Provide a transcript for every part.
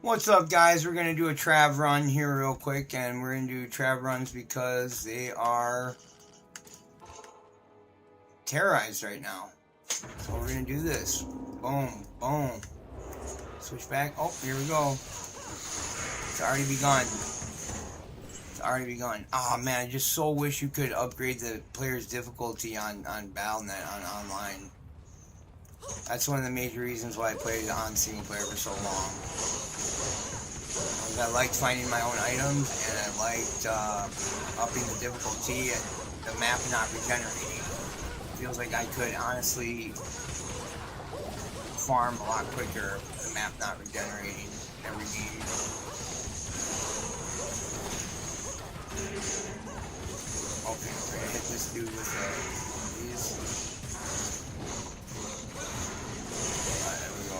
What's up, guys? We're going to do a trav run here real quick, and we're going to do trav runs because they are terrorized right now. So we're going to do this. Boom, boom. Switch back. Oh, here we go. It's already begun. It's already begun. Oh, man, I just so wish you could upgrade the player's difficulty on Battle.net on online. That's one of the major reasons why I played on single player for so long. I liked finding my own items, and I liked upping the difficulty and the map not regenerating. It feels like I could honestly farm a lot quicker with the map not regenerating every game. Okay, we're gonna hit this dude with these. Alright, there we go.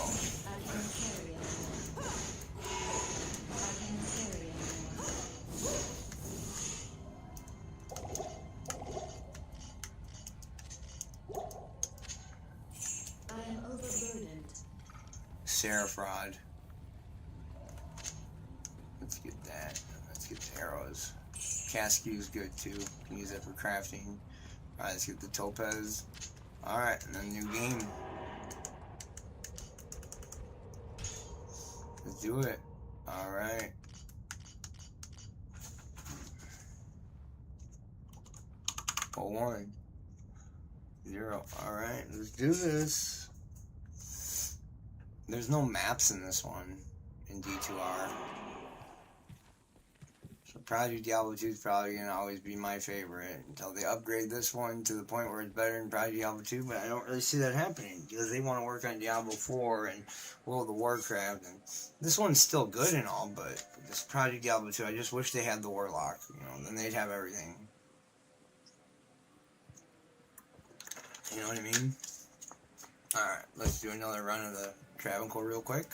Seraphrod. Let's get that. Let's get the arrows. Cascue is good too. Can use that for crafting. Alright, let's get the topaz. Alright, and then new game. Let's do it. Alright. Oh, 1 0. Alright, let's do this. There's no maps in this one, in D2R. So Project Diablo 2 is probably going to always be my favorite until they upgrade this one to the point where it's better than Project Diablo 2, but I don't really see that happening because they want to work on Diablo 4 and World of Warcraft, and this one's still good and all, but this Project Diablo 2, I just wish they had the Warlock, then they'd have everything. You know what I mean? Alright, let's do another run of the Travancore real quick.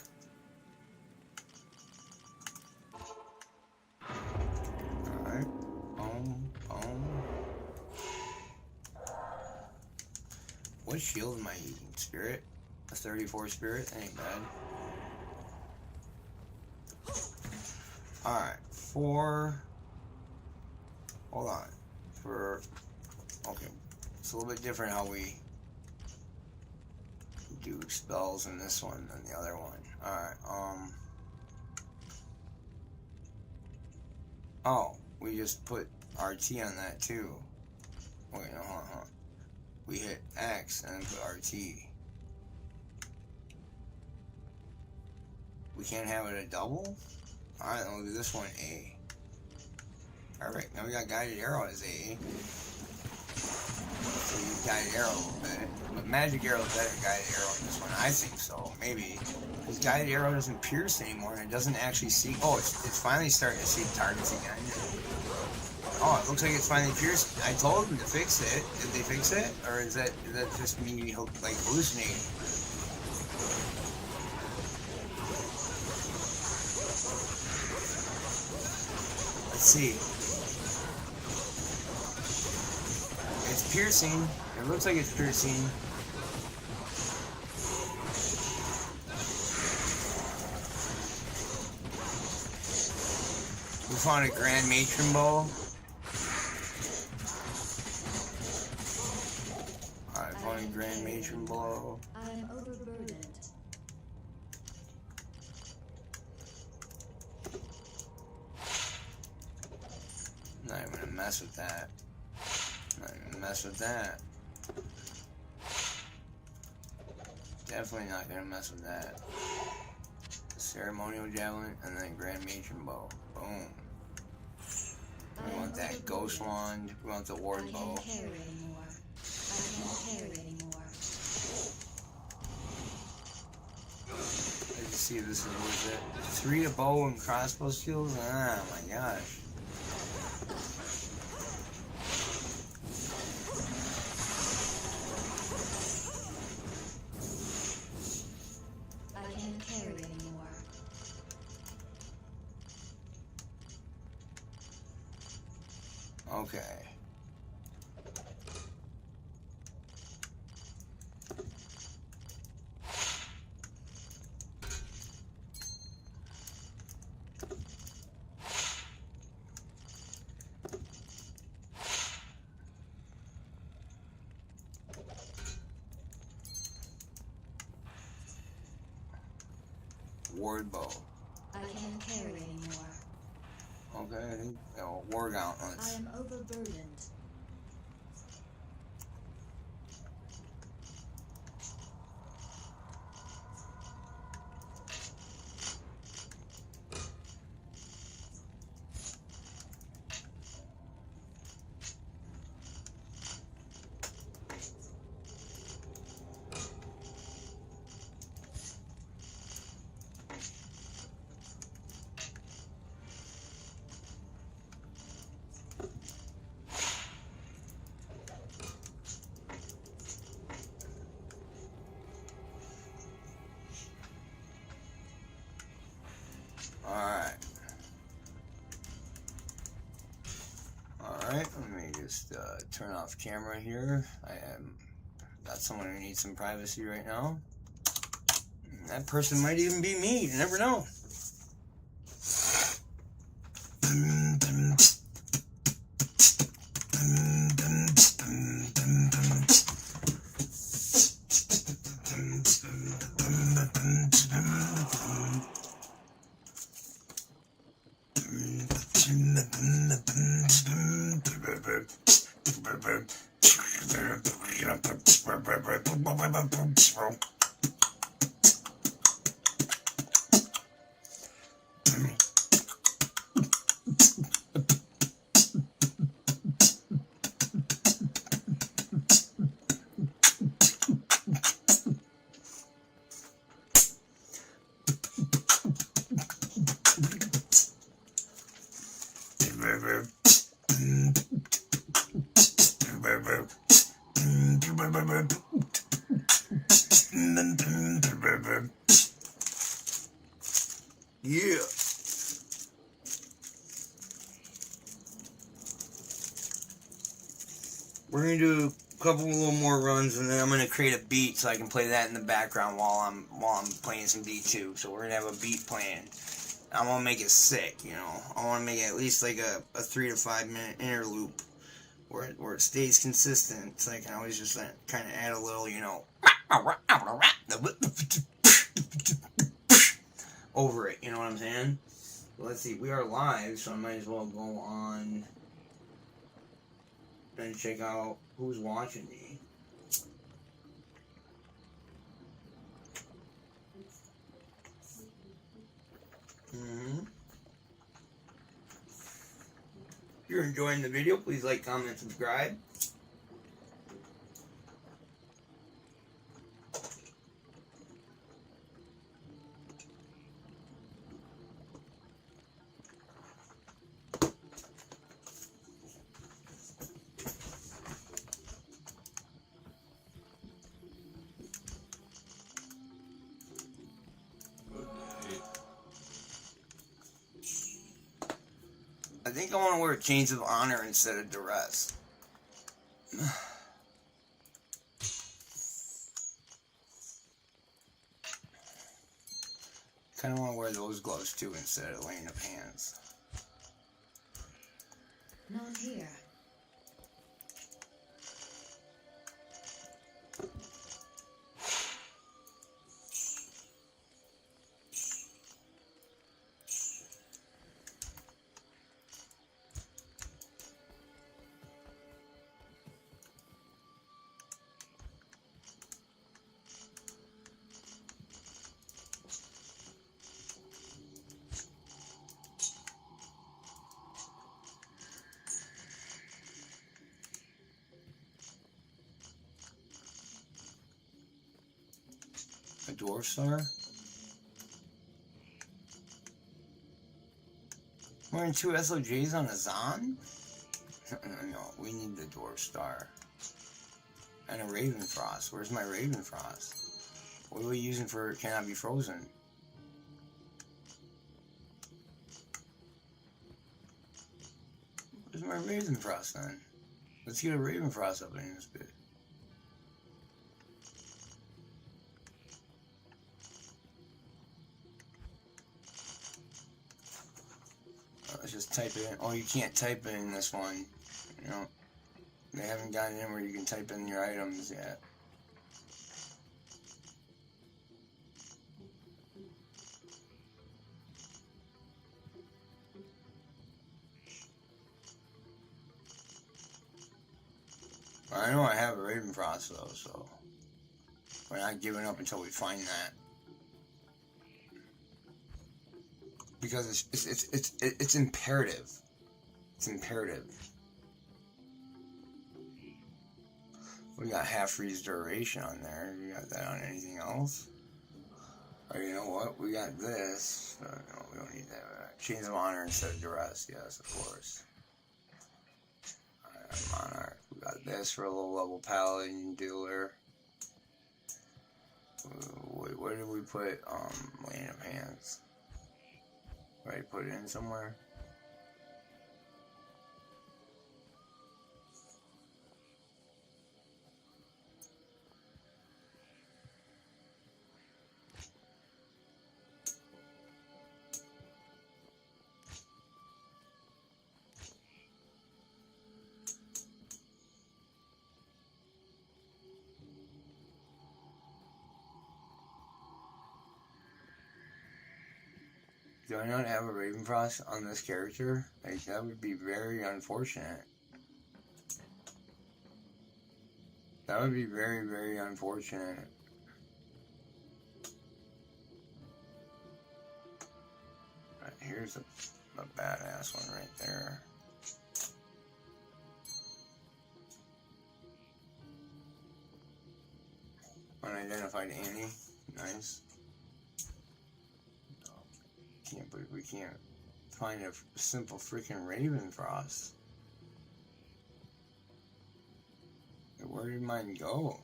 Alright. Boom, boom. What shield am I using? Spirit? A 34 spirit? That ain't bad. Alright. Hold on. Okay. It's a little bit different how we do spells in this one than the other one. Alright, oh, we just put RT on that too. Wait, no, hold on. We hit X and then put RT. We can't have it a double? Alright, then we'll do this one A. Perfect, now we got guided arrow as A. So you guided arrow a little bit. But magic arrow is better than guided arrow in this one. I think so, maybe. Because guided arrow doesn't pierce anymore and it doesn't actually see. Oh, it's finally starting to see targets again. Oh, it looks like it's finally pierced. I told them to fix it. Did they fix it? Or is that just me like hallucinating? Let's see. It's piercing. It looks like it's piercing. We found a Grand Matron bow. Alright, found a Grand Matron bow. I'm overburdened. Not even gonna mess with that. Not gonna mess with that. Definitely not gonna mess with that. Ceremonial javelin and then Grand Matron bow. Boom. We want that ghost wand. We want the ward bow. I can't carry anymore. Let's see if this is worth it. 3 to bow and crossbow skills? Ah, my gosh. Okay. Ward bow. I cannot carry anymore. Okay, I think, war I gauntlets. am overburdened. Alright. Alright, let me just turn off camera here. I am got someone who needs some privacy right now. That person might even be me, you never know. Yeah. We're gonna do a couple little more runs, and then I'm gonna create a beat so I can play that in the background while I'm playing some D2. So we're gonna have a beat playing. I want to make it sick, you know. I want to make it at least like a 3 to 5 minute interlude where it stays consistent. So I can always just kind of add a little, you know, over it. You know what I'm saying? Well, let's see. We are live, so I might as well go on and check out who's watching me. If you're enjoying the video, please like, comment, subscribe. I think I want to wear chains of honor instead of duress. Kind of want to wear those gloves too instead of laying of hands. Not here. A dwarf star? Wearing 2 SOJs on a Zon? No, we need the dwarf star. And a Raven Frost. Where's my Raven Frost? What are we using for cannot be frozen? Where's my Raven Frost then? Let's get a Raven Frost up in this bit. Let's just type it in. Oh, you can't type it in this one. You know, they haven't gotten in where you can type in your items yet. I know I have a Raven Frost though, so we're not giving up until we find that. Because it's imperative. It's imperative. We got half freeze duration on there. We got that on anything else? Or you know what? We got this. No, we don't need that. Chains of Honor instead of Duress. Yes, of course. Alright, Monarch. We got this for a low level paladin dealer. Where did we put Lane of Hands? Right, put it in somewhere. Do I not have a Ravenfrost on this character? Like, that would be very unfortunate. That would be very, very unfortunate. Right, here's a badass one right there. Unidentified Annie. Nice. Can't believe we can't find a simple freaking Ravenfrost. Where did mine go?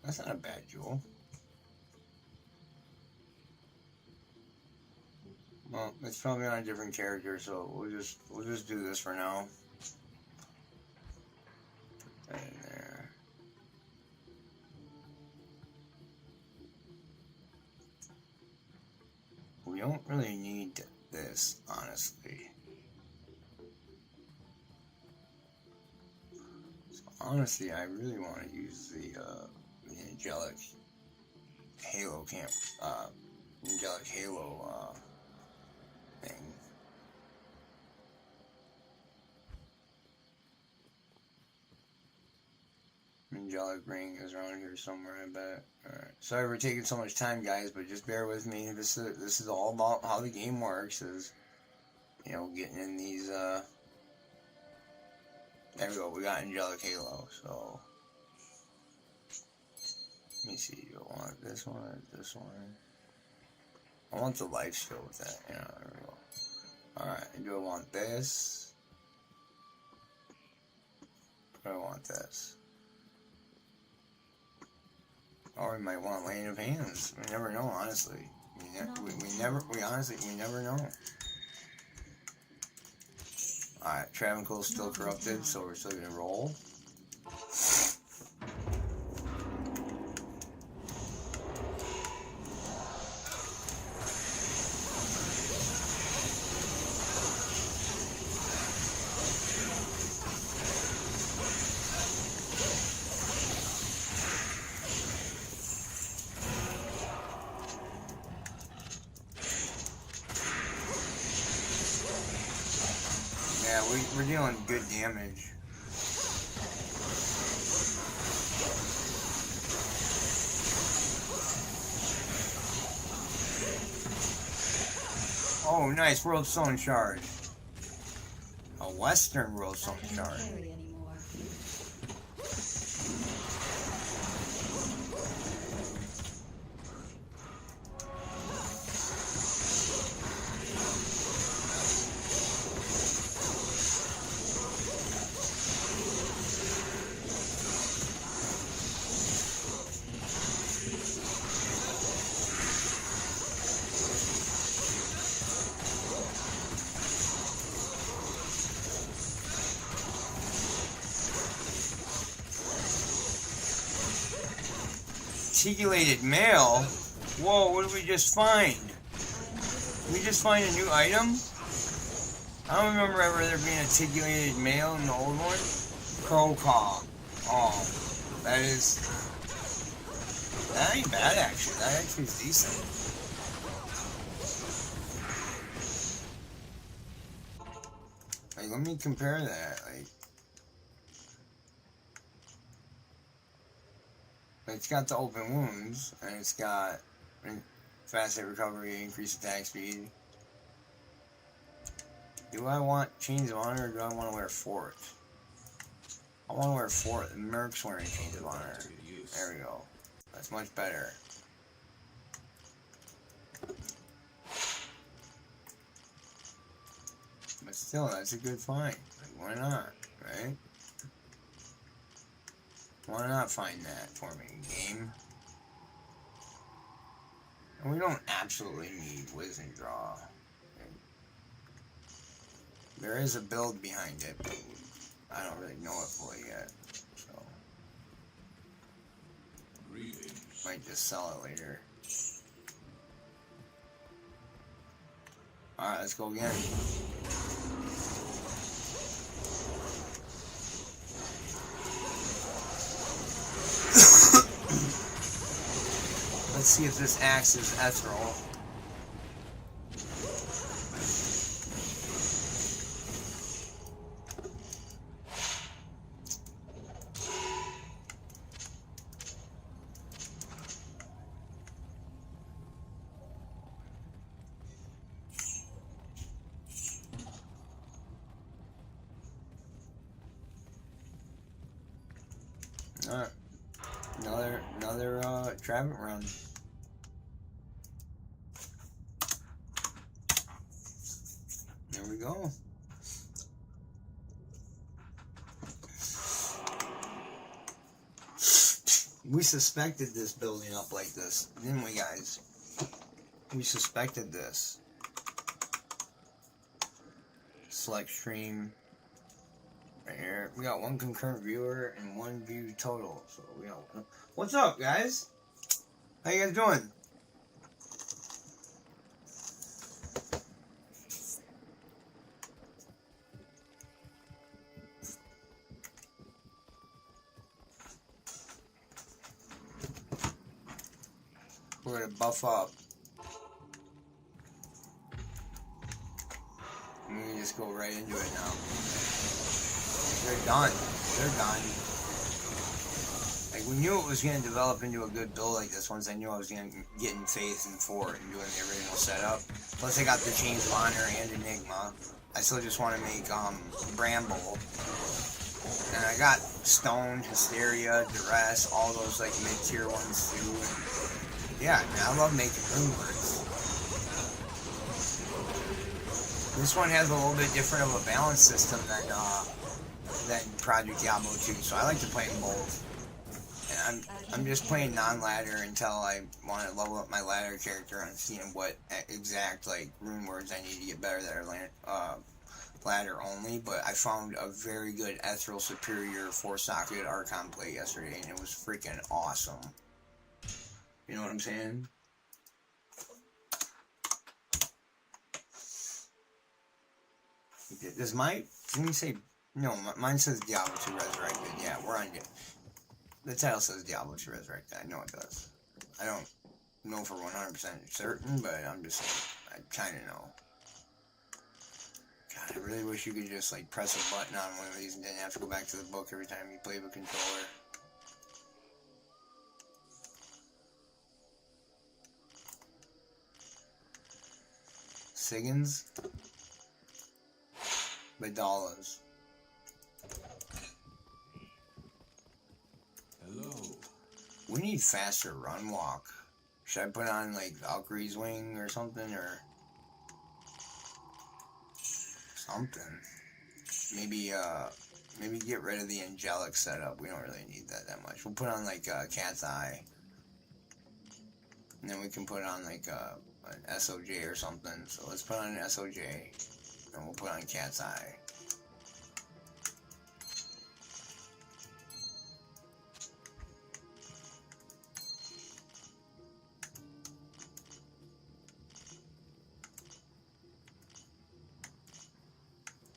That's not a bad jewel. Well, it's probably on a different character, so we'll just do this for now. Put that in there. We don't really need this, honestly. So honestly, I really want to use the angelic halo angelic halo thing. Angelic ring is around here somewhere, I bet. Alright. Sorry for taking so much time, guys, but just bear with me. This is all about how the game works, is, you know, getting in these, there we go, we got Angelic Halo, so, let me see, do I want this one or this one? I want the life skill with that, yeah, there we go. Alright, do I want this? Or do I want this? Or we might want Lane of Hands. We never know, honestly. We honestly never know. Alright, Travancore's still corrupted, so we're still gonna roll. Yeah, we're dealing good damage. Oh, nice, World Stone Shard. A Western World Stone Shard. Articulated mail? Whoa, what did we just find? Did we just find a new item? I don't remember ever there being articulated mail in the old one. Crow Caw. Oh, that ain't bad actually. That actually is decent. Like, let me compare that. Like, it's got the open wounds, and it's got fast hit recovery, increased attack speed. Do I want Chains of Honor, or do I want to wear Fort? I want to wear Fort. Merc's wearing Chains of Honor. There we go. That's much better. But still, that's a good find. Like, why not, right? Why not find that for me, game? And we don't absolutely need Wisdom Draw. There is a build behind it, but I don't really know it fully yet. So, might just sell it later. Alright, let's go again. Let's see if this axe is ethereal. Alright. Another traffic run. There we go. We suspected this building up like this, didn't we, guys? We suspected this. Select stream. Right here. We got one concurrent viewer and one view total. So we got one. What's up, guys? How you guys doing? We're gonna buff up. And we can just go right into it now. They're done. They're done. Like, we knew it was going to develop into a good build like this once I knew I was going to get in Faith and Fort and doing the original setup. Plus, I got the Chains of Honor and Enigma. I still just want to make Bramble. And I got Stone, Hysteria, Duress, all those like mid-tier ones too. And yeah, I love making rune words. This one has a little bit different of a balance system than Project Diablo 2, so I like to play them both. And I'm just playing non-ladder until I want to level up my ladder character and seeing what exact like rune words I need to get better that are ladder only. But I found a very good Ethereal Superior 4-socket Archon play yesterday, and it was freaking awesome. You know what I'm saying? Does my, let me say, no, mine says Diablo 2 Resurrected. Yeah, we're on it. The title says Diablo 2 Resurrected. I know it does. I don't know for 100% certain, but I'm just saying, I kind of know. God, I really wish you could just like press a button on one of these and didn't have to go back to the book every time you play with a controller. Siggins? Vidalas. Hello. We need faster run walk. Should I put on like Valkyrie's Wing or something, or something? Maybe get rid of the angelic setup. We don't really need that much. We'll put on like Cat's Eye, and then we can put on like an SOJ or something. So let's put on an SOJ, and we'll put on Cat's Eye.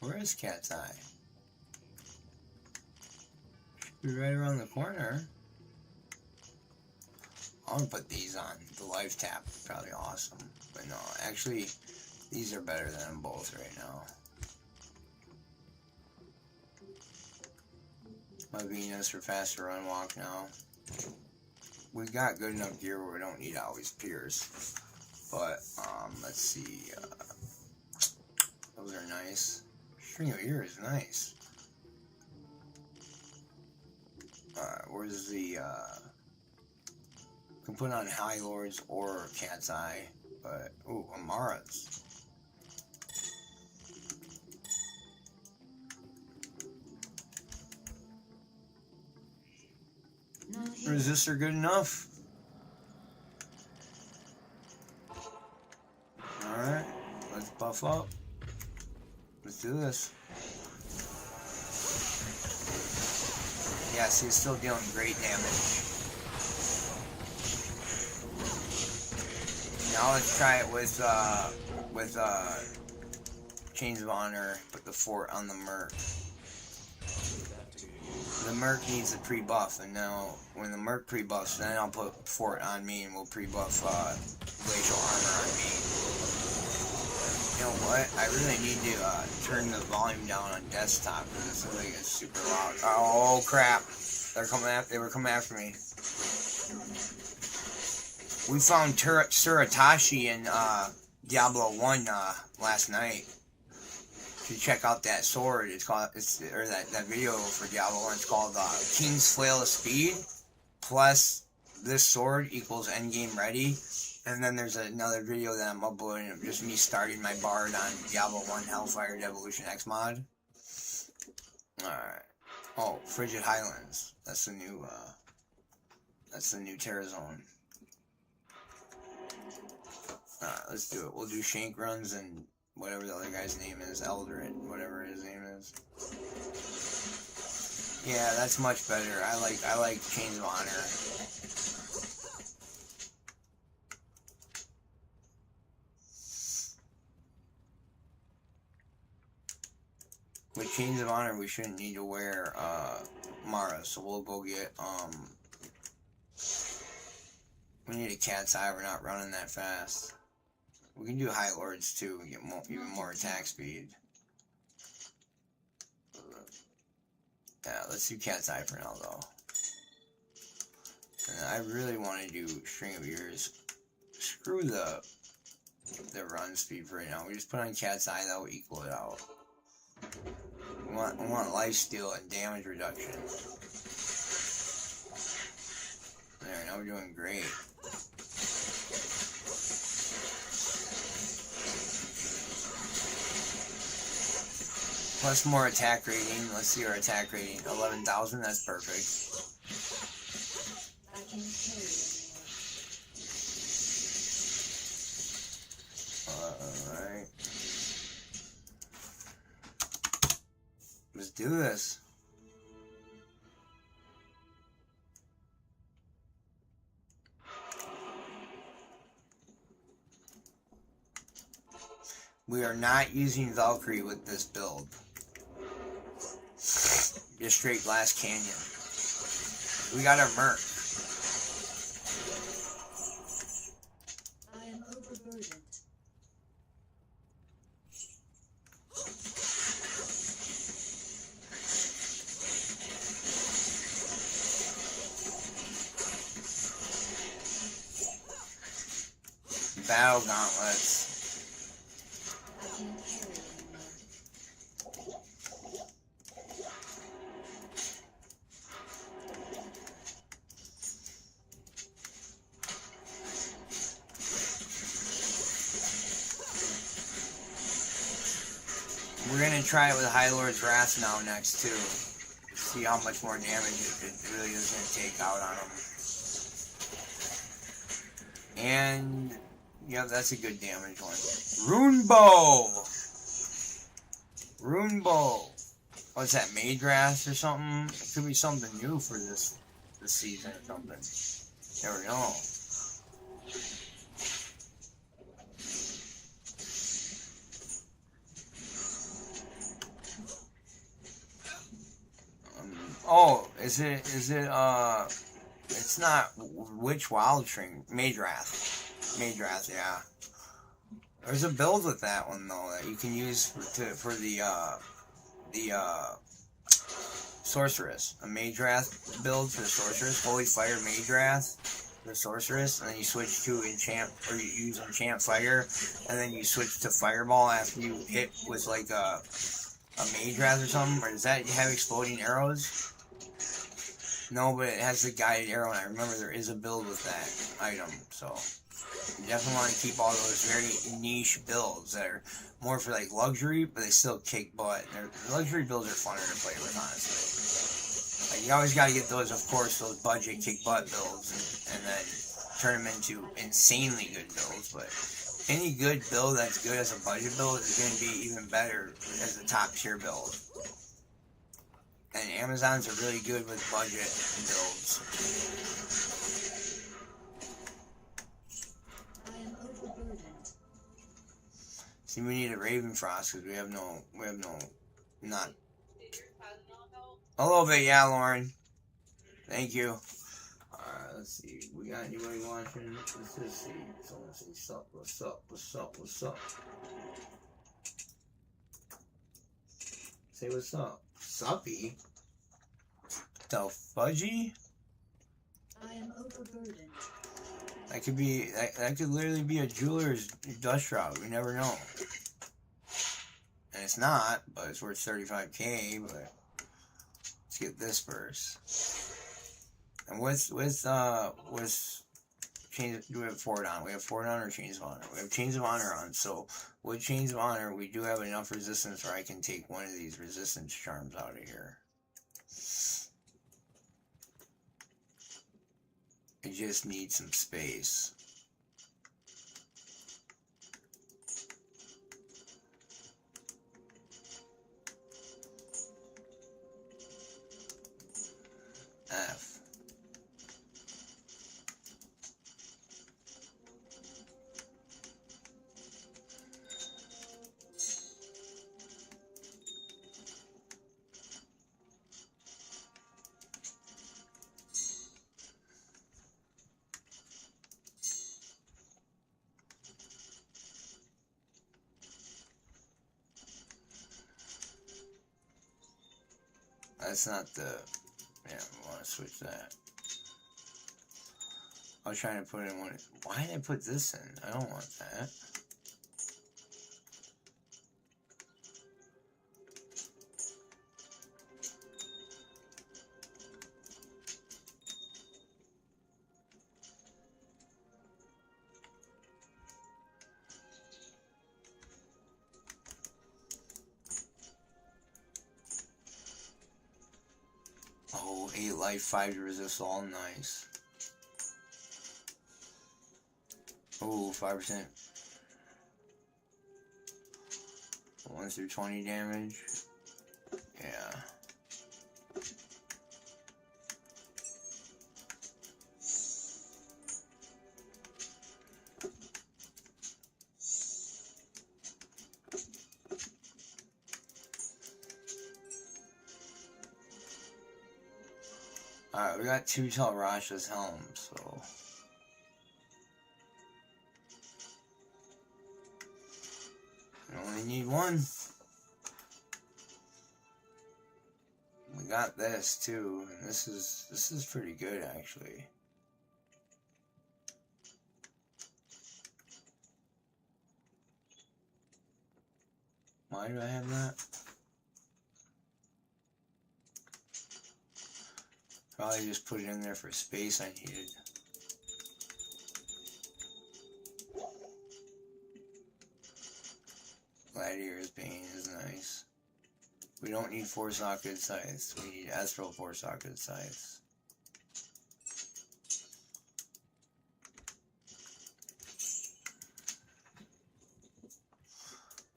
Where is Cat's Eye? Should be right around the corner. I'm gonna put these on. The life tap is probably awesome. But no, actually, these are better than them both right now. My Venus for faster run walk now. We got good enough gear where we don't need always pierce. But, let's see. Those are nice. String of ear is nice. Where's the, can put on High Lords or Cat's Eye. But, ooh, Amara's. Resistor good enough? Alright, let's buff up. Let's do this. Yeah, see, it's still dealing great damage. Now let's try it with Chains of Honor, put the fort on the Merc. The Merc needs a pre-buff, and now when the Merc pre-buffs, then I'll put fort on me and we'll pre-buff glacial armor on me. You know what? I really need to turn the volume down on desktop because this thing is super loud. Oh crap! They were coming after me. We found Suratashi in Diablo 1 last night. You should check out that sword. That video for Diablo 1. It's called King's Flail of Speed plus this sword equals endgame ready. And then there's another video that I'm uploading of just me starting my bard on Diablo 1 Hellfire Devolution X mod. Alright. Oh, Frigid Highlands. That's the new Terra Zone. Alright, let's do it. We'll do Shank runs and whatever the other guy's name is, Eldred, whatever his name is. Yeah, that's much better. I like Chains of Honor. With Chains of Honor, we shouldn't need to wear Mara, so we'll go get we need a Cat's Eye. We're not running that fast. We can do High Lords too and get even more attack speed. Yeah, let's do Cat's Eye for now though. And I really want to do String of Ears. Screw the run speed for right now. We just put on Cat's Eye, that will equal it out. We want lifesteal and damage reduction. There, now we're doing great. Plus more attack rating. Let's see our attack rating. 11,000, that's perfect. I can carry Alright. Let's do this. We are not using Valkyrie with this build. Just straight Glass Canyon. We got our Merc. I am overburdened. Battle Gauntlets. I can carry anymore. We're gonna try it with High Lord's Wrath now next too. See how much more damage it really is gonna take out on them. And yeah, that's a good damage one. Rune Bow! Rune Bow. What's that, Mage Wrath or something? It could be something new for this season or something. Never know. Oh, is it, it's not Witch Wild String, Mage Wrath. Mage Wrath, yeah. There's a build with that one though that you can use for the sorceress, a mage wrath build for the sorceress, holy fire mage wrath for the sorceress, and then you switch to enchant, or you use enchant fire, and then you switch to fireball after you hit with like a mage wrath or something. Or does that have exploding arrows? No, but it has the guided arrow, and I remember there is a build with that item, so you definitely want to keep all those very niche builds that are more for like luxury, but they still kick butt. Luxury builds are funner to play with, honestly. Like, you always got to get those, of course, those budget kick butt builds, and then turn them into insanely good builds. But any good build that's good as a budget build is going to be even better as a top tier build. And Amazons are really good with budget builds. I am overburdened. See, we need a Ravenfrost because we have not. A little bit, yeah, Lauren. Thank you. Alright, let's see. We got anybody watching? Let's just see. Someone say, what's up? Say what's up. Suppy? The fudgy? I am overburdened. That could be, that could literally be a jeweler's dust route. We never know. And it's not, but it's worth 35k, but let's get this first. And with Chains, do we have Ford on? We have Ford on or Chains of Honor? We have Chains of Honor on. So with Chains of Honor, we do have enough resistance where I can take one of these resistance charms out of here. I just need some space. F. That's not the, yeah, we want to switch that. I was trying to put in one. Why did I put this in? I don't want that. Oh, 8 life, 5 to resist all, nice. Oh, 5%. 1 through 20 damage. Yeah. Alright, we got 2 Telrasha's helm, so. We only need 1. We got this too, and this is pretty good actually. Why do I have that? Probably just put it in there for space I needed. Gladiator's Bane is nice. We don't need 4-socket scythes. We need Astral 4-socket scythes.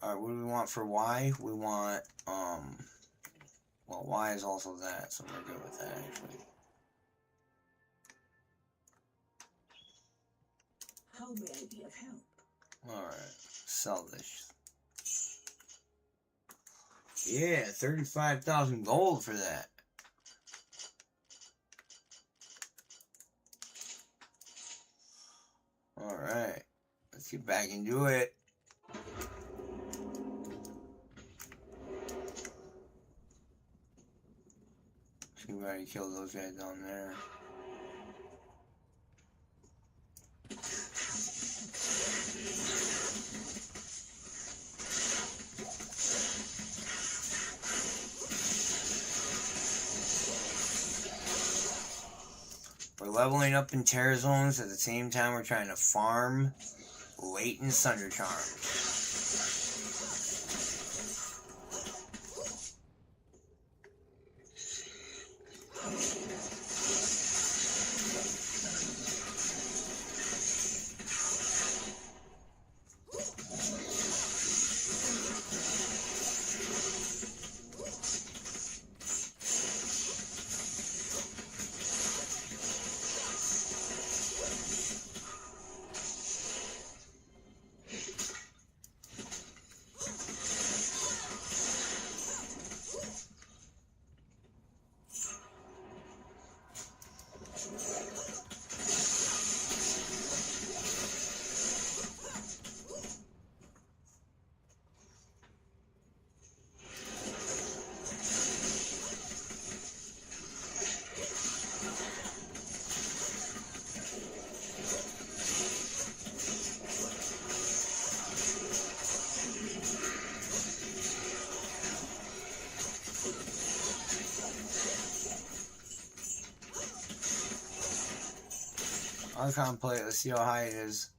Alright, what do we want for Y? We want, well, Y is also that, so we're good with that, actually. How may I be of help? Alright, sell this. Yeah, 35,000 gold for that. Alright, let's get back into it. kill those guys down there. We're leveling up in terror zones at the same time we're trying to farm latent thunder charms. I'll contemplate. Let's see how high it is.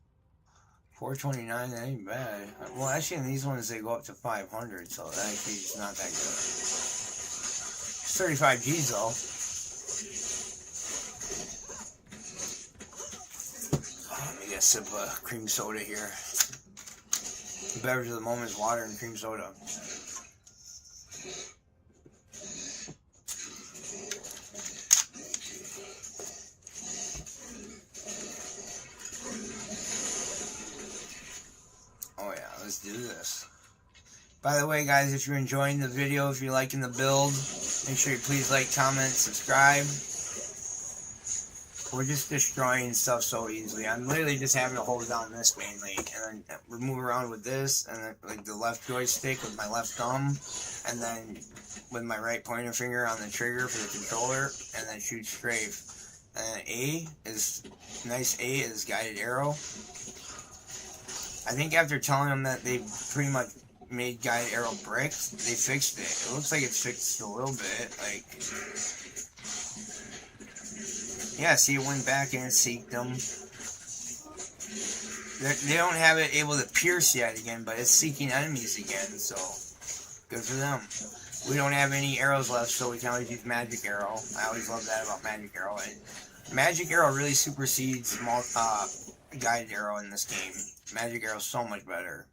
429, that ain't bad. Well, actually, in these ones, they go up to 500, so that actually is not that good. It's 35 G's, though. Oh, let me get a sip of cream soda here. The beverage of the moment is water and cream soda. Oh yeah, let's do this. By the way, guys, if you're enjoying the video, if you're liking the build, make sure you please like, comment, subscribe. We're just destroying stuff so easily. I'm literally just having to hold down this mainly, and then move around with this, and then like the left joystick with my left thumb, and then with my right pointer finger on the trigger for the controller, and then shoot strafe. And then A is guided arrow. I think after telling them that they pretty much made guided arrow bricks, they fixed it. It looks like it's fixed a little bit. Like, yeah, see, it went back and it seeked them. They don't have it able to pierce yet again, but it's seeking enemies again, so good for them. We don't have any arrows left, so we can always use magic arrow. I always love that about magic arrow. And magic arrow really supersedes guided arrow in this game. Magic arrow is so much better.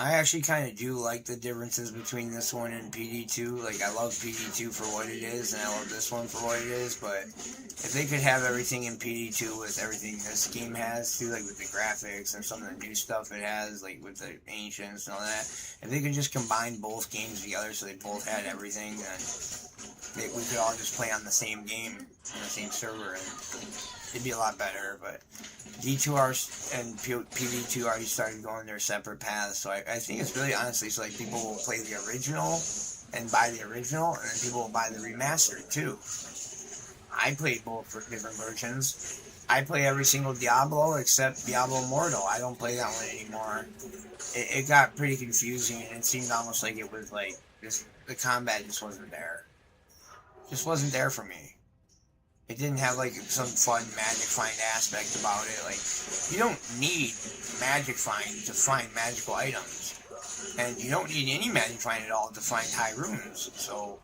I actually kind of do like the differences between this one and PD2. Like, I love PD2 for what it is, and I love this one for what it is, but if they could have everything in PD2 with everything this game has, too, like with the graphics and some of the new stuff it has, like with the Ancients and all that, if they could just combine both games together so they both had everything, then we could all just play on the same game, on the same server, and it'd be a lot better, but D2R and PD2 already started going their separate paths, so I think it's really honestly so like people will play the original and buy the original, and then people will buy the remastered too. I played both for different versions. I play every single Diablo except Diablo Immortal. I don't play that one anymore. It got pretty confusing, and it seemed almost like it was like the combat just wasn't there. Just wasn't there for me. It didn't have like some fun magic find aspect about it. Like, you don't need magic find to find magical items, and you don't need any magic find at all to find high runes. So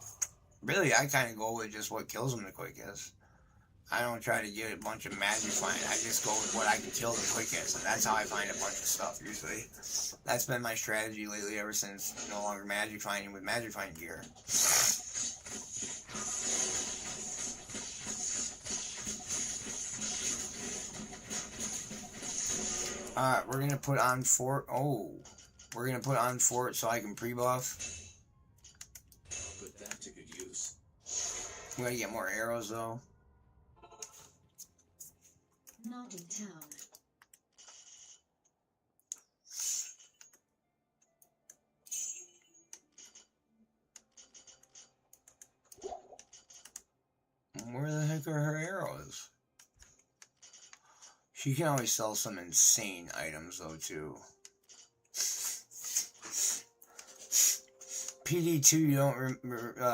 really, I kind of go with just what kills them the quickest. I don't try to get a bunch of magic find. I just go with what I can kill the quickest, and that's how I find a bunch of stuff usually. That's been my strategy lately ever since no longer magic finding with magic find gear. We're gonna put on fort. Oh, we're gonna put on fort so I can pre-buff. Put that to good use. We gotta get more arrows though. Not in town. Where the heck are her arrows? She can always sell some insane items though too. PD2, you don't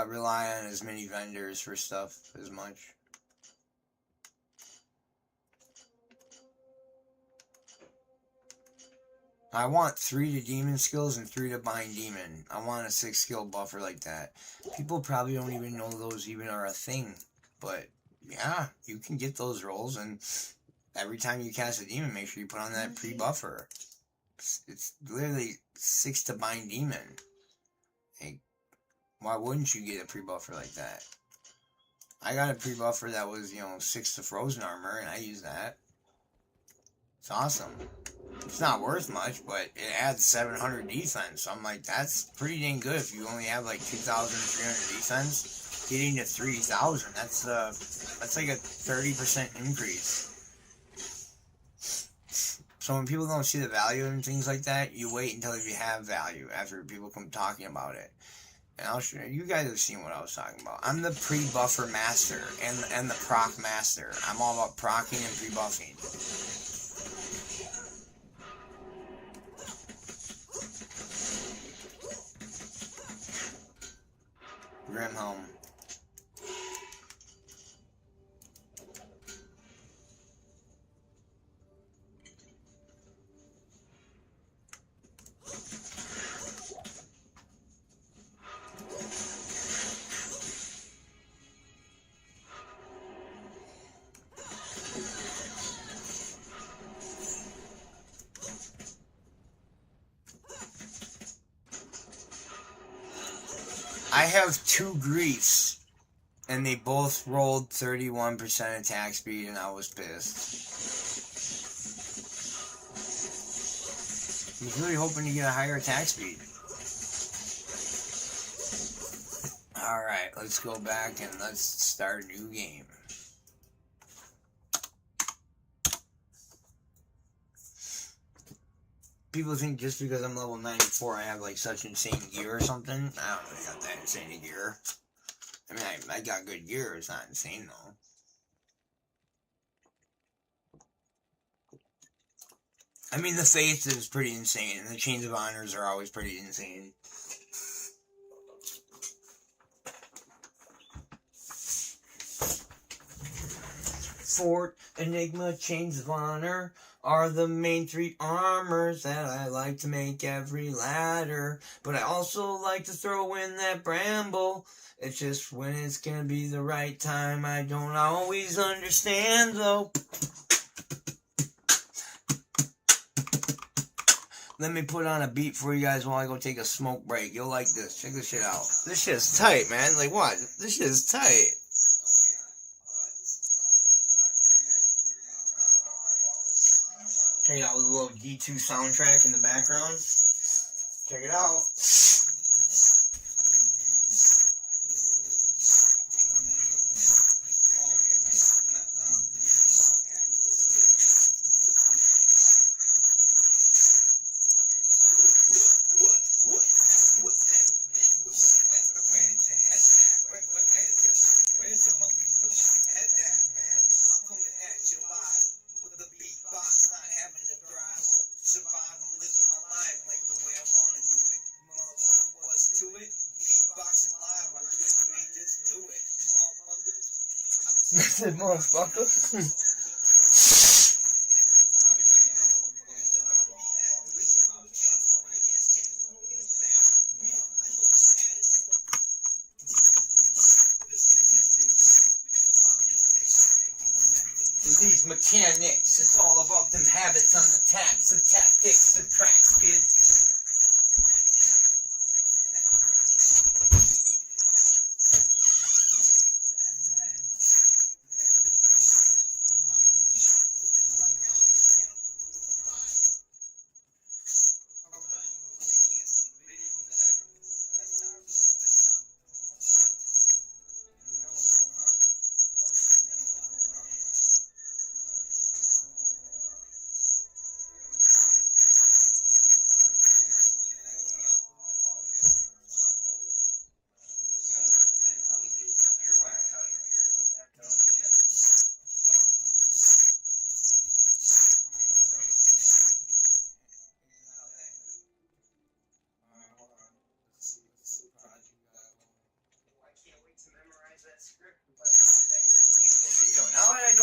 rely on as many vendors for stuff as much. I want 3 to demon skills and 3 to bind demon. I want a 6 skill buffer like that. People probably don't even know those even are a thing. But yeah, you can get those rolls, and every time you cast a demon, make sure you put on that pre-buffer. It's literally 6 to bind demon. Like, why wouldn't you get a pre-buffer like that? I got a pre-buffer that was, 6 to frozen armor, and I use that. It's awesome. It's not worth much, but it adds 700 defense. So I'm like, that's pretty dang good if you only have like 2,300 defense. Getting to 3,000, that's like a 30% increase. So when people don't see the value in things like that, you wait until you have value after people come talking about it. And I'll show you guys have seen what I was talking about. I'm the pre-buffer master and the proc master. I'm all about procking and pre-buffing. Grimhelm. I have 2 griefs, and they both rolled 31% attack speed, and I was pissed. I was really hoping to get a higher attack speed. Alright, let's go back and let's start a new game. People think just because I'm level 94 I have like such insane gear or something. I don't really got that insane gear. I mean, I got good gear. It's not insane though. I mean, the Faith is pretty insane, and the Chains of Honors are always pretty insane. Fort, Enigma, Chains of Honor are the main 3 armors that I like to make every ladder. But I also like to throw in that bramble. It's just when it's gonna be the right time. I don't always understand though. Let me put on a beat for you guys while I go take a smoke break. You'll like this. Check this shit out. This shit's tight, man. Like what? This shit is tight. Check it out with a little D2 soundtrack in the background. Check it out. Said motherfucker. These mechanics, it's all about them habits on the taps, the tactics, the tracks, kid.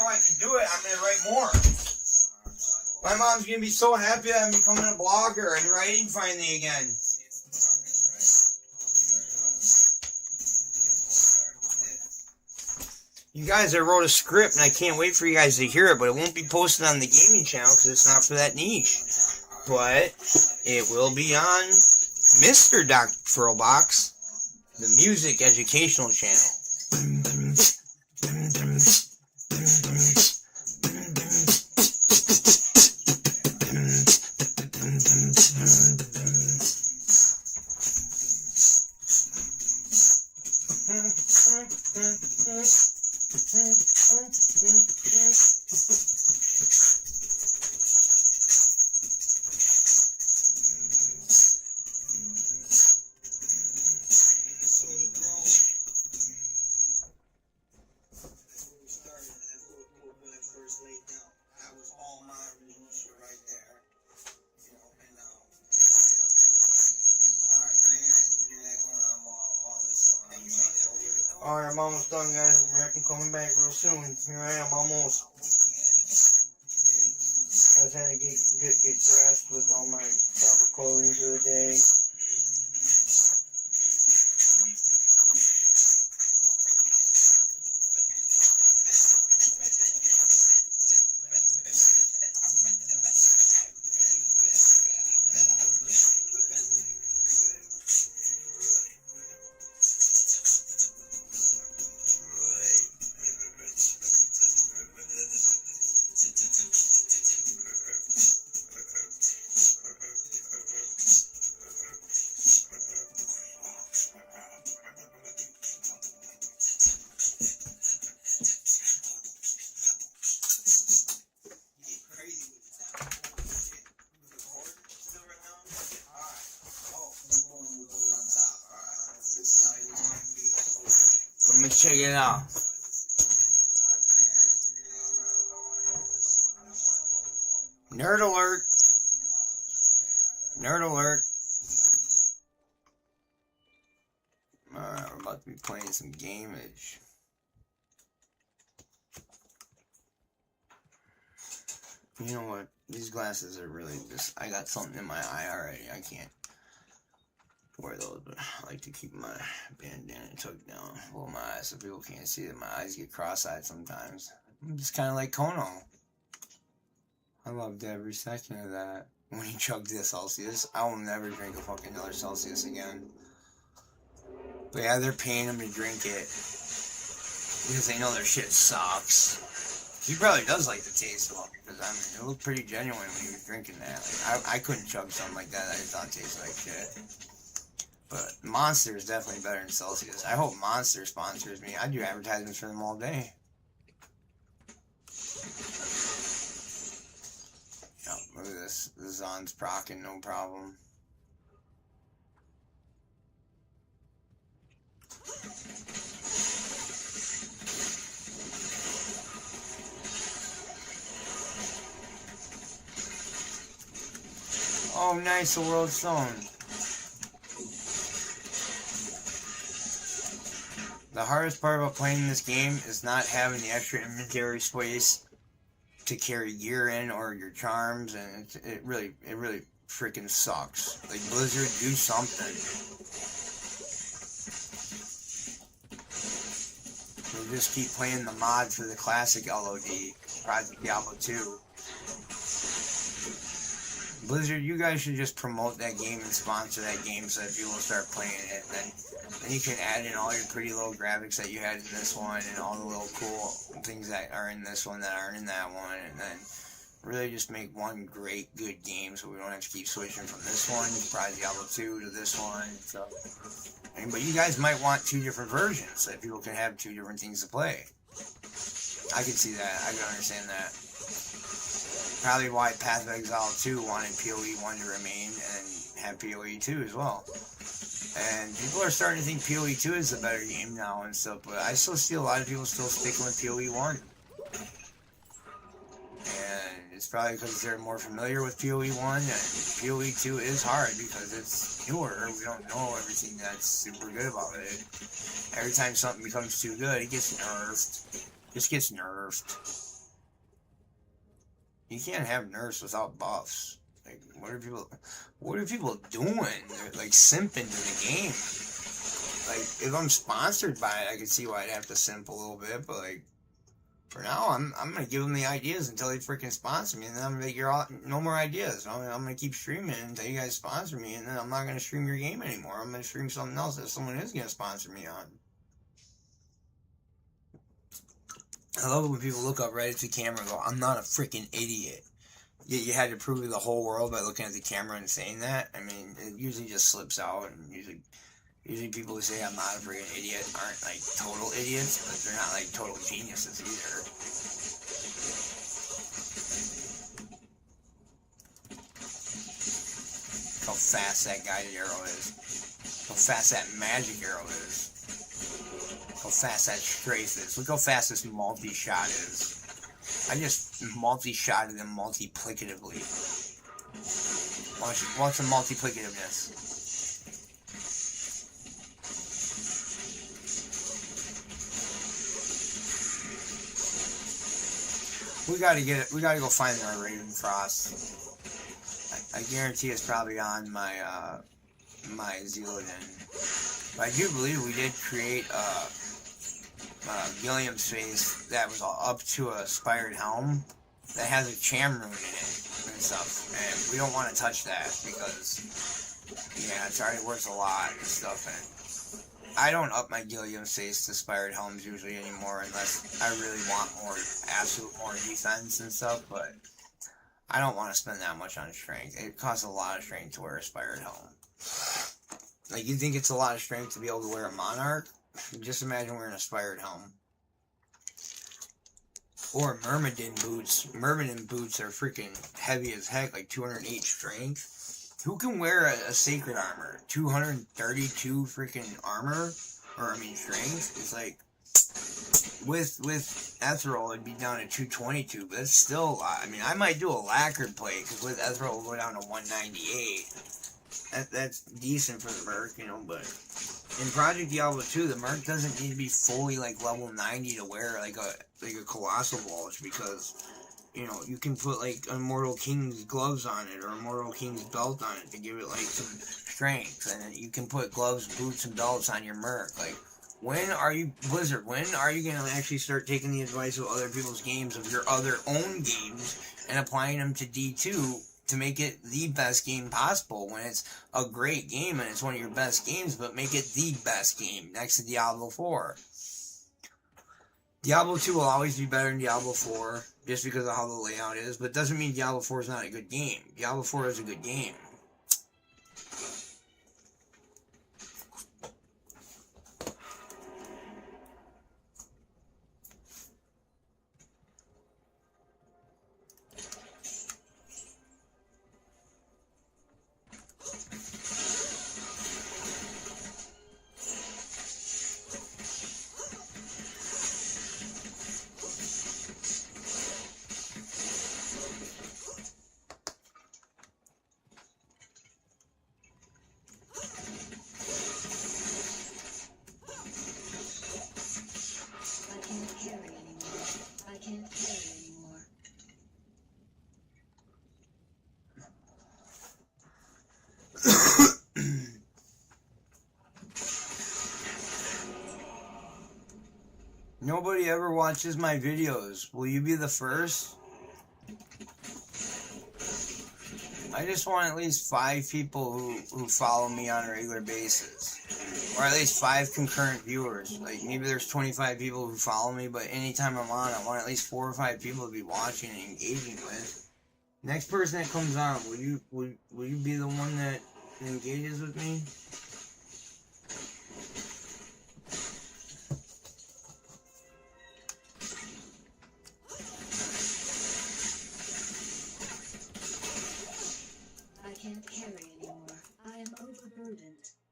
I can do it, I'm gonna write more. My mom's gonna be so happy that I'm becoming a blogger and writing finally again. You guys, I wrote a script and I can't wait for you guys to hear it, but it won't be posted on the gaming channel because it's not for that niche. But it will be on Mr. Dr. Furlbox, the music educational channel. Alright, I'm almost done, guys. I'm coming back real soon. Here I am, almost. I was trying to get dressed with all my proper clothing for the day. Let me check it out. Nerd alert. Nerd alert. Alright, we're about to be playing some gamage. You know what? These glasses are really just... I got something in my eye already. I can't wear those, but I like to keep my bandana tucked down below my eyes so people can't see that my eyes get cross-eyed sometimes. I'm just kind of like Kono. I loved every second of that. When he chugged the Celsius, I will never drink a fucking another Celsius again. But yeah, they're paying him to drink it because they know their shit sucks. He probably does like the taste of it, because I mean, it looked pretty genuine when he was drinking that. Like, I couldn't chug something like that. I just thought it tasted like shit. But Monster is definitely better than Celsius. I hope Monster sponsors me. I do advertisements for them all day. Yep, look at this. The Zon's procking, no problem. Oh, nice, the World Stone. The hardest part about playing this game is not having the extra inventory space to carry gear in or your charms, and it really freaking sucks. Like, Blizzard, do something. They just keep playing the mod for the classic LOD, Project Diablo 2. Blizzard, you guys should just promote that game and sponsor that game so that people will start playing it. And then you can add in all your pretty little graphics that you had in this one and all the little cool things that are in this one that aren't in that one. And then really just make one great, good game so we don't have to keep switching from this one, probably Diablo 2, to this one. So, but you guys might want two different versions so that people can have two different things to play. I can see that. I can understand that. Probably why Path of Exile 2 wanted PoE 1 to remain and have PoE 2 as well. And people are starting to think PoE 2 is a better game now and stuff, but I still see a lot of people still sticking with PoE 1. And it's probably because they're more familiar with PoE 1, and PoE 2 is hard because it's newer. We don't know everything that's super good about it. Every time something becomes too good, it gets nerfed. Just gets nerfed. You can't have nerfs without buffs. Like, what are people doing? They're like simping to the game. Like, if I'm sponsored by it, I could see why I'd have to simp a little bit, but like, for now, I'm gonna give them the ideas until they freaking sponsor me, and then I'm gonna make no more ideas. I'm gonna keep streaming until you guys sponsor me, and then I'm not gonna stream your game anymore. I'm gonna stream something else that someone is gonna sponsor me on. I love it when people look up right at the camera and go, "I'm not a freaking idiot." You had to prove to the whole world by looking at the camera and saying that. I mean, it usually just slips out, and usually people who say I'm not a freaking idiot aren't like total idiots, but they're not like total geniuses either. Look how fast that guided arrow is. How fast that magic arrow is. How fast that strafe is. Look how fast this multi-shot is. I just multi-shotted them multiplicatively. Watch the multiplicativeness. We gotta go find our Raven Frost. I guarantee it's probably on my my Zealadin. But I do believe we did create Gilliam's face that was up to a spired helm that has a cham rune in it and stuff. And we don't want to touch that because, yeah, it's already worth a lot and stuff. And I don't up my Gilliam's face to spired helms usually anymore unless I really want more defense and stuff. But I don't want to spend that much on strength. It costs a lot of strength to wear a spired helm. Like, you think it's a lot of strength to be able to wear a monarch? Just imagine wearing a spired helm. Or Myrmidon boots. Myrmidon boots are freaking heavy as heck, like 208 strength. Who can wear a sacred armor? 232 freaking armor? Or, I mean, strength? It's like, with Ethereal, it'd be down to 222, but it's still a lot. I mean, I might do a lacquered plate, because with Ethereal, we'll go down to 198. That's decent for the Merc, you know, but in Project Diablo 2, the Merc doesn't need to be fully, like, level 90 to wear, like a Colossal Bulge, because, you know, you can put, like, Immortal King's gloves on it, or Immortal King's belt on it to give it, like, some strength, and then you can put gloves, boots, and belts on your Merc. Like, Blizzard, when are you going to actually start taking the advice of other people's games, of your other own games, and applying them to D2 to make it the best game possible, when it's a great game and it's one of your best games, but make it the best game next to Diablo 4. Diablo 2 will always be better than Diablo 4 just because of how the layout is, but it doesn't mean Diablo 4 is not a good game. Diablo 4 is a good game. Nobody ever watches my videos. Will you be the first? I just want at least 5 people who follow me on a regular basis. Or at least 5 concurrent viewers. Like, maybe there's 25 people who follow me, but anytime I'm on, I want at least 4 or 5 people to be watching and engaging with. Next person that comes on, will you be the one that engages with me?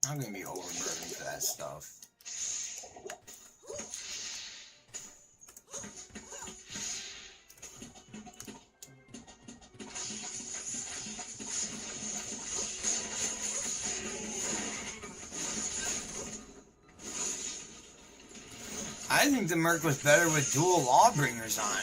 I'm gonna be overburdened for that stuff. I think the Merc was better with dual Lawbringers on.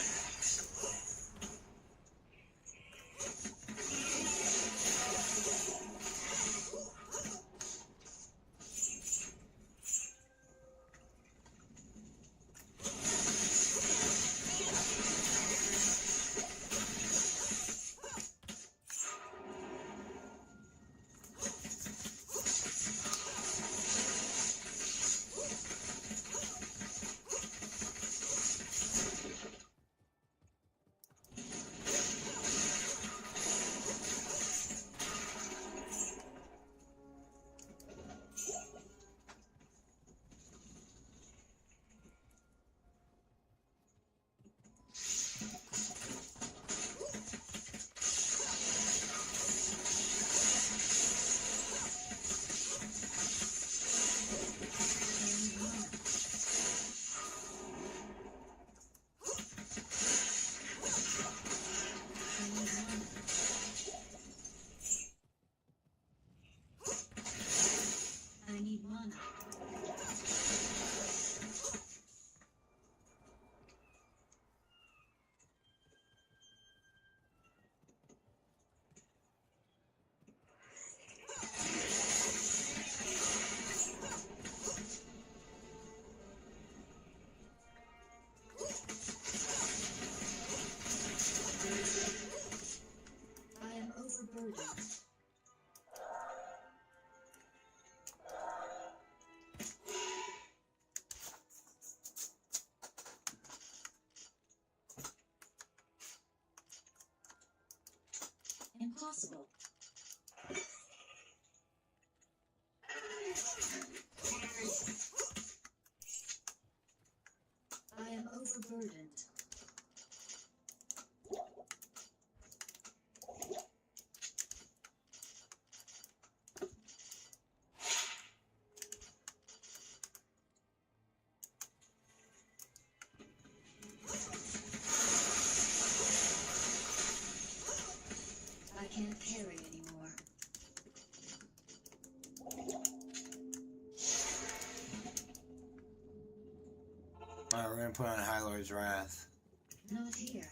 possible. I am overburdened. I can't carry anymore. Alright, we're gonna put on High Lord's Wrath. Not here.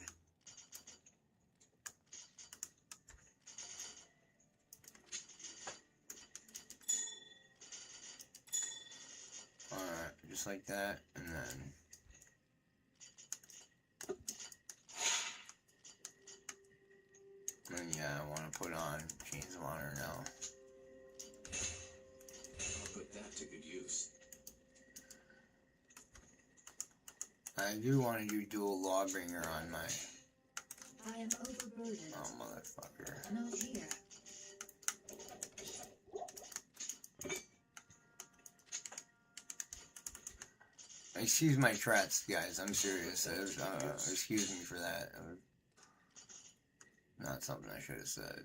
Alright, just like that, and then... And yeah, I want to put on Chains of Honor now. I'll put that to good use. I do want to do dual Lawbringer on my... I am overburdened. Oh, motherfucker. Not here. Excuse my trats, guys. I'm serious. Excuse me for that. Not something I should have said.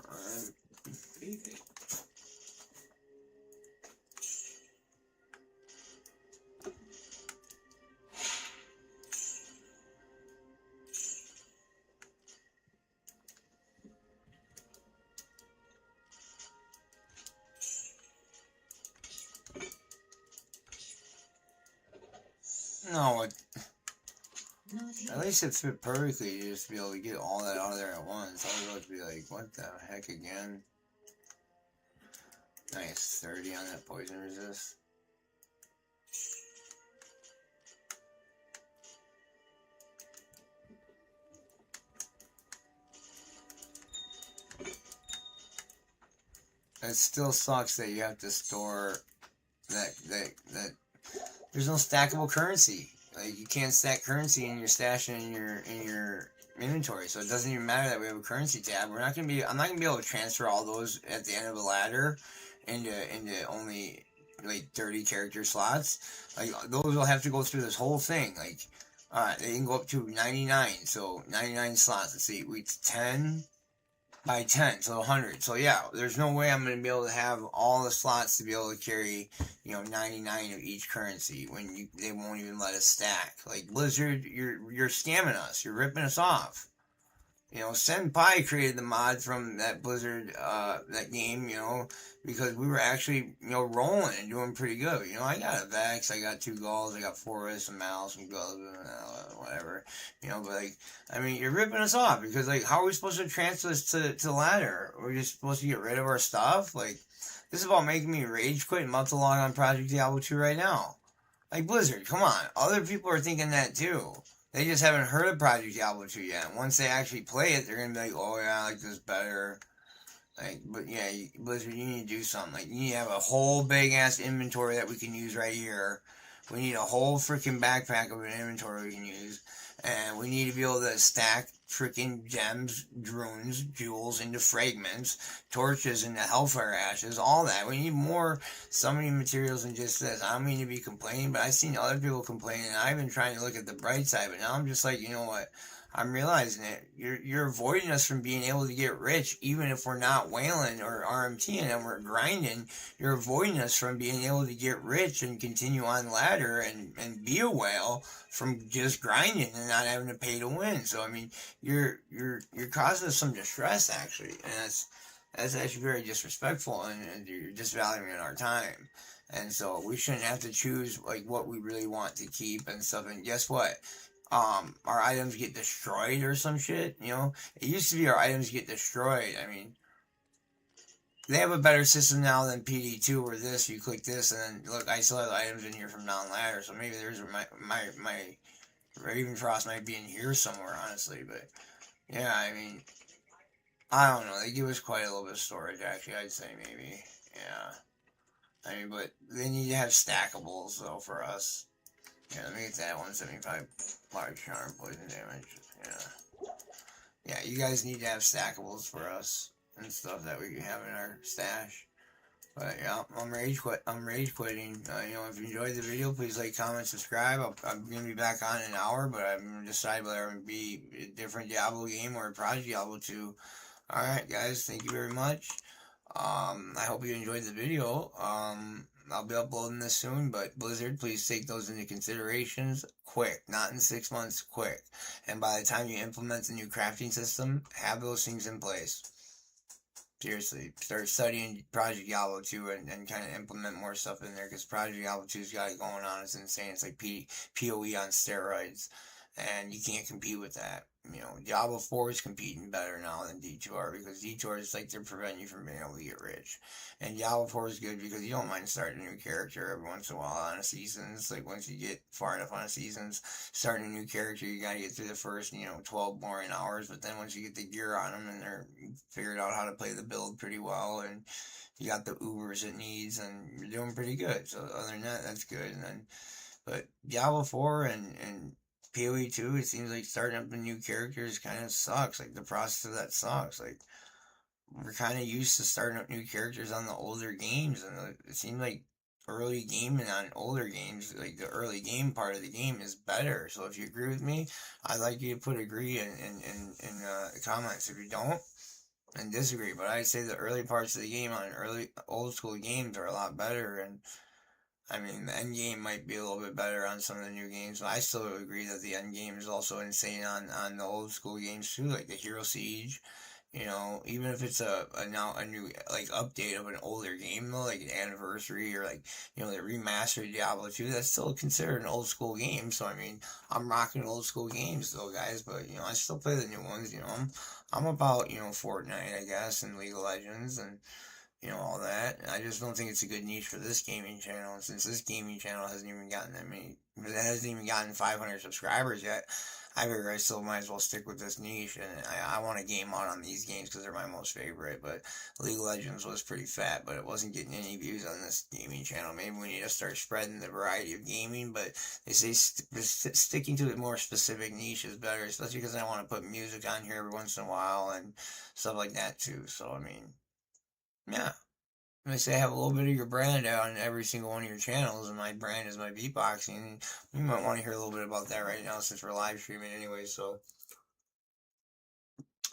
Alright. Evening. No, it, Not here. at least it fit perfectly just to be able to get all that out of there at once. I was about to be like, what the heck again? Nice, 30 on that poison resist. It still sucks that you have to store that there's no stackable currency. Like, you can't stack currency in your stash and in your inventory, so it doesn't even matter that we have a currency tab. I'm not gonna be able to transfer all those at the end of the ladder into only like 30 character slots. Like, those will have to go through this whole thing. Like, they can go up to 99, so 99 slots. Let's see, we 10 by 10, so 100. So yeah, there's no way I'm going to be able to have all the slots to be able to carry, 99 of each currency when they won't even let us stack. Like, Blizzard, you're scamming us. You're ripping us off. Senpai created the mod from that Blizzard, that game, because we were actually, rolling and doing pretty good. I got a Vex, I got 2 Gauls, I got Forest, some Mal, some gloves, whatever. But like, I mean, you're ripping us off because, like, how are we supposed to transfer this to ladder? We're just supposed to get rid of our stuff? Like, this is about making me rage quit and multi-log on Project Diablo 2 right now. Like, Blizzard, come on. Other people are thinking that too. They just haven't heard of Project Diablo 2 yet. Once they actually play it, they're going to be like, oh yeah, I like this better. Like, but yeah, Blizzard, you need to do something. Like, you need to have a whole big-ass inventory that we can use right here. We need a whole freaking backpack of an inventory we can use. And we need to be able to stack freaking gems, runes, jewels into fragments, torches into hellfire ashes, all that. We need more summoning materials than just this. I don't mean to be complaining, but I've seen other people complaining, and I've been trying to look at the bright side, but now I'm just like, you know what? I'm realizing it. You're avoiding us from being able to get rich, even if we're not whaling or RMTing and we're grinding. You're avoiding us from being able to get rich and continue on ladder and be a whale from just grinding and not having to pay to win. So I mean, you're causing us some distress actually, and that's actually very disrespectful, and you're disvaluing our time. And so we shouldn't have to choose like what we really want to keep and stuff. And guess what? Our items get destroyed or some shit, It used to be our items get destroyed. I mean, they have a better system now than PD2 where you click this, and then, look, I still have items in here from non-ladder, so maybe there's my Raven Frost might be in here somewhere, honestly, but, yeah, I mean, I don't know, they give us quite a little bit of storage, actually, I'd say, maybe, yeah. I mean, but they need to have stackables though for us. Yeah, let me get that 175 large charm poison damage. Yeah, you guys need to have stackables for us and stuff that we can have in our stash. But yeah, I'm rage quitting. If you enjoyed the video, please like, comment, subscribe. I'm gonna be back on in an hour, but I'm gonna decide whether I'm gonna be a different Diablo game or a Project Diablo 2. Alright guys, thank you very much. I hope you enjoyed the video. I'll be uploading this soon, but Blizzard, please take those into considerations quick, not in 6 months, quick. And by the time you implement the new crafting system, have those things in place. Seriously, start studying Project Diablo 2 and kind of implement more stuff in there, because Project Diablo 2's got it going on. It's insane. It's like PoE on steroids, and you can't compete with that. Diablo 4 is competing better now than D2R, because D2R is like they're preventing you from being able to get rich. And Diablo 4 is good because you don't mind starting a new character every once in a while on a season. It's like once you get far enough on a seasons, starting a new character, you gotta get through the first, 12 boring hours. But then once you get the gear on them and they're figured out how to play the build pretty well, and you got the Ubers it needs, and you're doing pretty good. So other than that, that's good. But Diablo 4 and PoE 2, it seems like starting up the new characters kind of sucks. Like, the process of that sucks. Like, we're kind of used to starting up new characters on the older games, and it seems like early gaming on older games, like the early game part of the game, is better. So if you agree with me, I'd like you to put agree in the comments. If you don't, and disagree. But I'd say the early parts of the game on early old school games are a lot better, and I mean, the end game might be a little bit better on some of the new games, but I still agree that the end game is also insane on the old school games too, like the Hero Siege. Even if it's a new like update of an older game though, like an anniversary, or like the remastered Diablo 2, that's still considered an old school game. So I mean, I'm rocking old school games though, guys, but I still play the new ones. I'm about Fortnite, I guess, and League of Legends, and all that. I just don't think it's a good niche for this gaming channel. And since this gaming channel hasn't even gotten that many, it hasn't even gotten 500 subscribers yet, I figure I still might as well stick with this niche. And I want to game out on these games because they're my most favorite. But League of Legends was pretty fat, but it wasn't getting any views on this gaming channel. Maybe we need to start spreading the variety of gaming, but they say sticking to a more specific niche is better, especially because I want to put music on here every once in a while and stuff like that too. So, I mean, yeah. They say have a little bit of your brand out on every single one of your channels, and my brand is my beatboxing. You might want to hear a little bit about that right now since we're live streaming anyway, so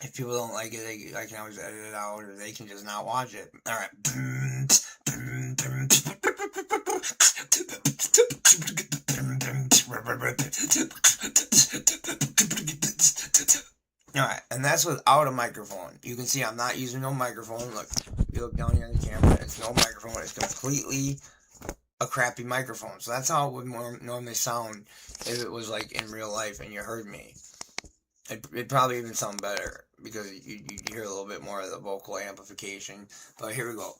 if people don't like it, I can always edit it out, or they can just not watch it. Alright. Alright, and that's without a microphone. You can see I'm not using no microphone. Look, if you look down here on the camera, it's no microphone. It's completely a crappy microphone. So that's how it would normally sound if it was like in real life and you heard me. It'd probably even sound better because you hear a little bit more of the vocal amplification. But here we go.